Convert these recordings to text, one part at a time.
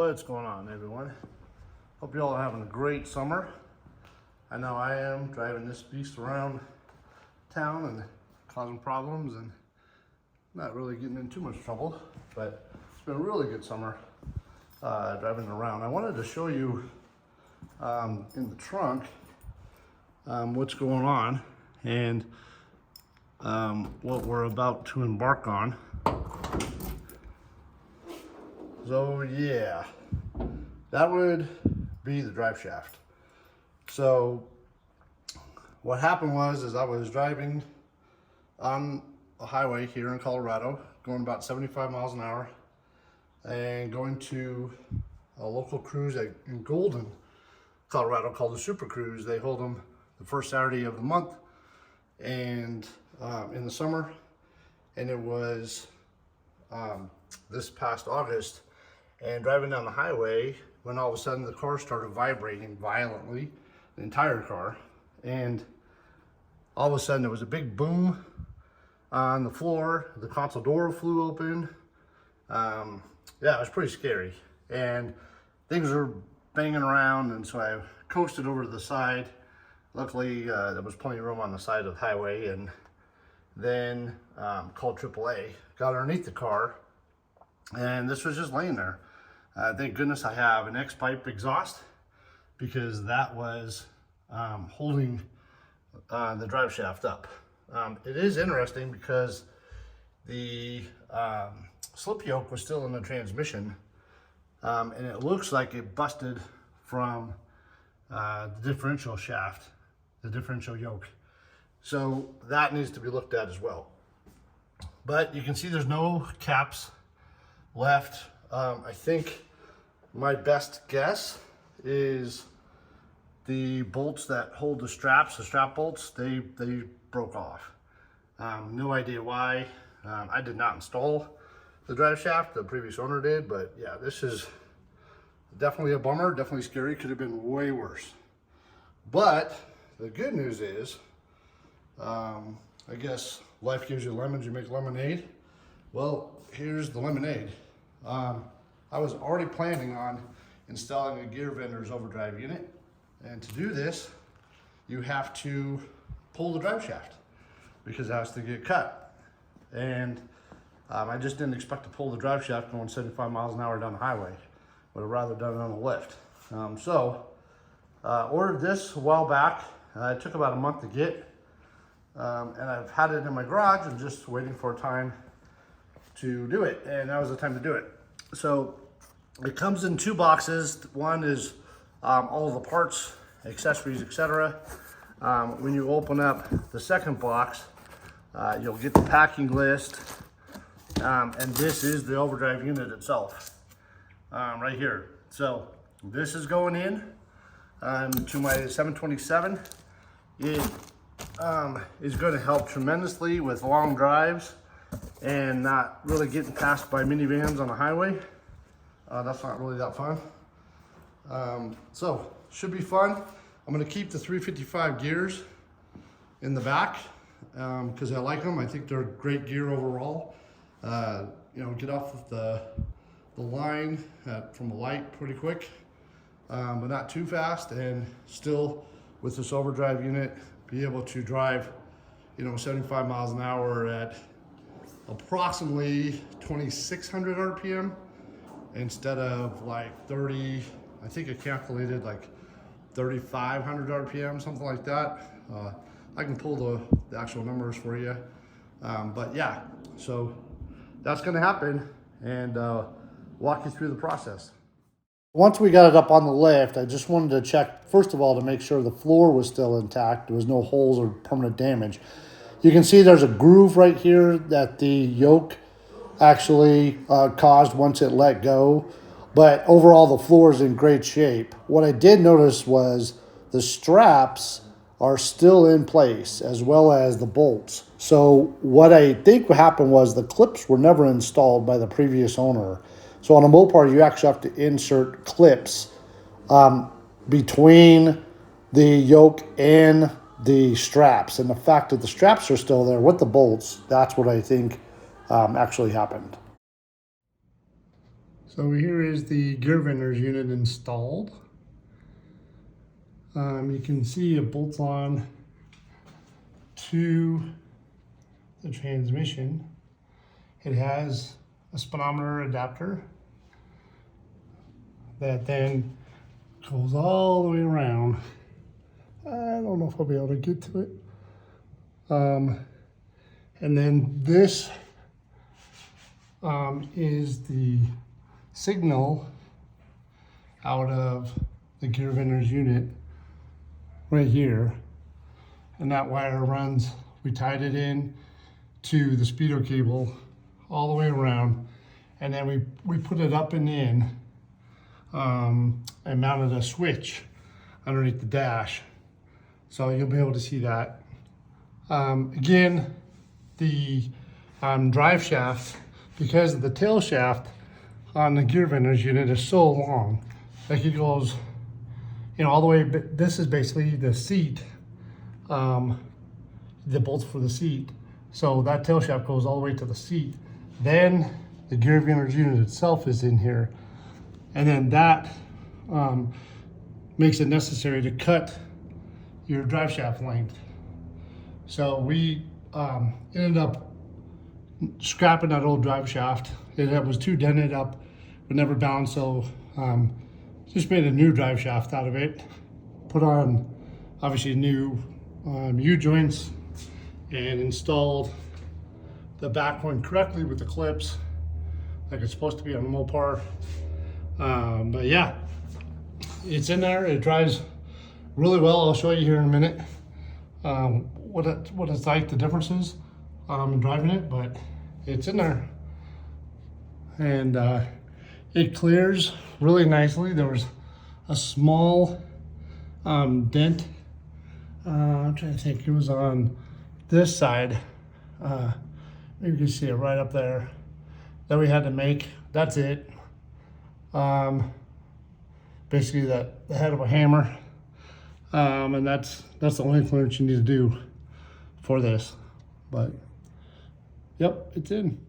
What's going on, everyone? Hope you all are having a great summer. I know I am, driving this beast around town and causing problems and not really getting in too much trouble, but it's been a really good summer driving around. I wanted to show you in the trunk what's going on and what we're about to embark on. So yeah, that would be the drive shaft. So what happened was I was driving on a highway here in Colorado, going about 75 miles an hour, and going to a local cruise in Golden, Colorado, called the Super Cruise. They hold them the first Saturday of the month and in the summer, and it was this past August. And driving down the highway, when all of a sudden the car started vibrating violently, the entire car, and all of a sudden there was a big boom on the floor. The console door flew open. Yeah, it was pretty scary, and things were banging around, and so I coasted over to the side. Luckily, there was plenty of room on the side of the highway, and then called AAA, got underneath the car, and this was just laying there. Thank goodness I have an X-pipe exhaust, because that was holding the drive shaft up. It is interesting because the slip yoke was still in the transmission, and it looks like it busted from the differential shaft, the differential yoke. So that needs to be looked at as well. But you can see there's no caps left. I think my best guess is the bolts that hold the straps, the strap bolts, they broke off. No idea why. I did not install the drive shaft, the previous owner did, but yeah, this is definitely a bummer, definitely scary. Could have been way worse. But the good news is, I guess life gives you lemons, you make lemonade. Well, here's the lemonade. I was already planning on installing a Gear Vendors Overdrive unit, and to do this you have to pull the drive shaft because it has to get cut, and I just didn't expect to pull the drive shaft going 75 miles an hour down the highway. Would have rather done it on a lift. Ordered this a while back. It took about a month to get, and I've had it in my garage and just waiting for a time to do it, and that was the time to do it. So it comes in two boxes. One is all of the parts, accessories, etc. When you open up the second box, you'll get the packing list, and this is the overdrive unit itself, right here. So this is going in to my 727. It is going to help tremendously with long drives and not really getting passed by minivans on the highway. That's not really that fun. So should be fun. I'm going to keep the 355 gears in the back because I like them. I think they're great gear overall. You know, get off of the line from a light pretty quick, but not too fast, and still with this overdrive unit be able to drive, you know, 75 miles an hour at approximately 2,600 RPM instead of like 30, I think it calculated like 3,500 RPM, something like that. I can pull the actual numbers for you. But yeah, so that's gonna happen, and walk you through the process. Once we got it up on the lift, I just wanted to check, first of all, to make sure the floor was still intact. There was no holes or permanent damage. You can see there's a groove right here that the yoke actually caused once it let go. But overall, the floor is in great shape. What I did notice was the straps are still in place, as well as the bolts. So what I think happened was the clips were never installed by the previous owner. So on a Mopar, you actually have to insert clips between the yoke and the straps. And the fact that the straps are still there with the bolts, that's what I think actually happened. So here is the Gear Vendors unit installed. You can see it bolts on to the transmission. It has a speedometer adapter that then goes all the way around. I don't know if I'll be able to get to it. And then this is the signal out of the Gear Vendors unit right here. And that wire runs, we tied it in to the speedo cable all the way around. And then we put it up and in and mounted a switch underneath the dash. So you'll be able to see that. Again, the drive shaft, because of the tail shaft on the Gear Vendors unit is so long, like it goes, all the way. This is basically the seat, the bolts for the seat. So that tail shaft goes all the way to the seat. Then the Gear Vendors unit itself is in here, and then that makes it necessary to cut your drive shaft length. So we ended up scrapping that old drive shaft. It was too dented up, but never balanced, so just made a new drive shaft out of it. Put on, obviously, new U-joints and installed the back one correctly with the clips, like it's supposed to be on the Mopar. But yeah, it's in there. It drives really well. I'll show you here in a minute what it's like, the differences in driving it, but it's in there. And it clears really nicely. There was a small dent. I'm trying to think, it was on this side. Maybe you can see it right up there that we had to make. That's it. Basically the head of a hammer. And that's the only clearance you need to do for this. But yep, it's in.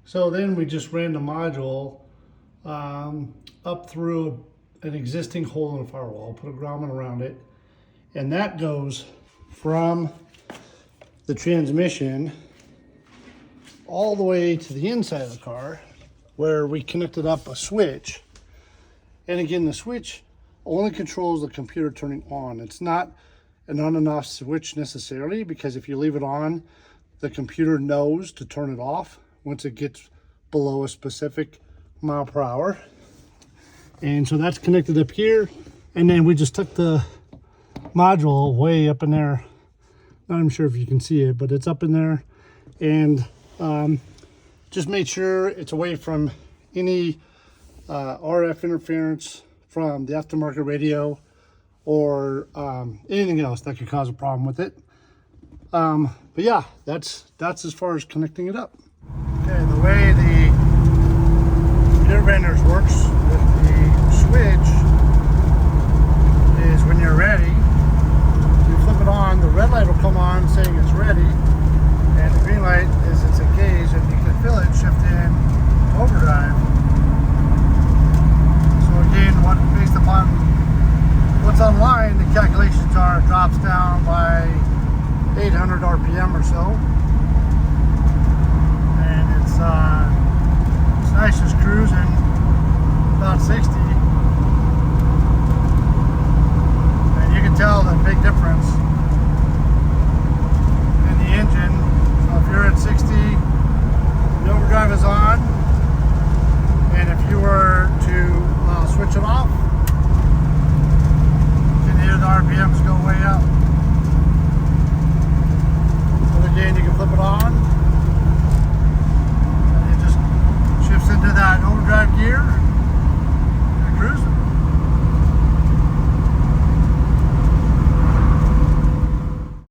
So then we just ran the module up through an existing hole in the firewall, put a grommet around it, and that goes from the transmission all the way to the inside of the car, where we connected up a switch. And again, the switch only controls the computer turning on. It's not an on and off switch necessarily, because if you leave it on, the computer knows to turn it off once it gets below a specific mile per hour. And so that's connected up here. And then we just took the module way up in there. Not even sure if you can see it, but it's up in there. And just made sure it's away from any RF interference from the aftermarket radio or anything else that could cause a problem with it. But yeah, that's as far as connecting it up. Okay, the way the Gear Vendors works with the switch is when you're ready, you flip it on, the red light will come on saying it's ready, and the green light is it's engaged, and you can feel it shift in overdrive. So again, based upon what's online, the calculations are it drops down by 800 RPM or so, and it's nice, just cruising about 60, and you can tell the big difference